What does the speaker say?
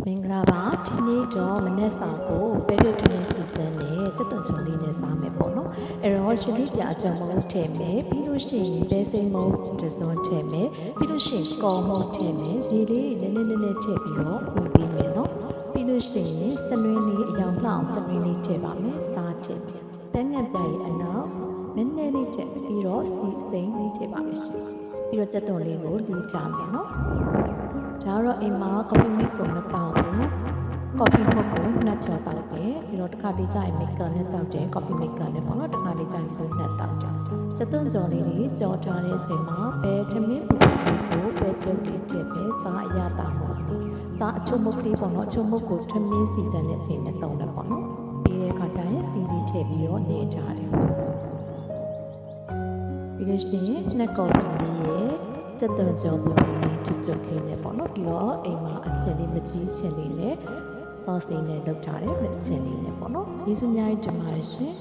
မင်္ဂလာပါဒီနေ့တော့မနေ့စာကိုပဲပြုတ်ထမင်းစီစဉ်နဲ့စက်သွန်ချုံလေးနဲ့စားမယ်ပေါ့နော်အဲ့တော့ရွှေလေးပြအကြံမလို့ထည့်မယ်ပြီးလို့ရှိရင်ပဲစိမ့်မုံတစုံထည့်မယ်ပြီးလို့ရှိရင်ကော်မုံထည့်မယ်ဒီလေးနည်းနည်းထည့်ပြီးတော့ဝင်ပေးမယ်နော်ပြီးလို့ရှိရင်စနွင်းလေးအယောင်လှအောင်စနွင်းလေးထည့်ပါမယ်စားထည့်ပန်းငံပြရဲ့အနောက်နည်းနည်းလေးထည့်ပြီးတော့စီစိမ့်လေးထည့်ပါမယ်ရှင်ပြီးတော့စက်သွန်လေးကိုလူချမယ်နော်ဒါတော့အိမ်မှာ coffee mix ကိုမတောက်ဘူး coffee pot ကိုနှက်ဖြောတောက်တယ်ပြီးတော့တစ်ခါလေးကြာရင် maker နဲ့တောက်တယ် coffee maker နဲ့ပေါ့နော်တစ်ခါလေးကြာရင်သူနှက်တောက်တယ်စက်သွန်ကြော်လေးတွေကြော်ထားတဲ့အချိန်မှာပဲထမင်းပူလေးကိုပဲပြုတ်လေးထည့်ပဲစားအရတာပေါ့လေစားအချုံမုတ်လေးပေါ့နော်အချုံမုတ်ကိုထမင်းစီစဉ်တဲ့အချိန်နဲ့တောက်တယ်ပေါ့နော်ပြီးတဲ့အခါကျရင်စီစီထည့်ပြီးတော့နေထားတယ်ပြီးလို့ရှိရင်နှက်ကော်ဖီလေးရဲ့စက်သွန်ကြော်လေးကျွတ်လေးနဲ့ပေါ့နော်ပြီးတော့အိမ်မှာအချင်လေးမကြီးချင်လေးနဲ့sauce လေးနဲ့လုပ်ထားတဲ့မချင်လေးနဲ့ပေါ့နော်ကျေးဇူးအများကြီးတင်ပါတယ်ရှင်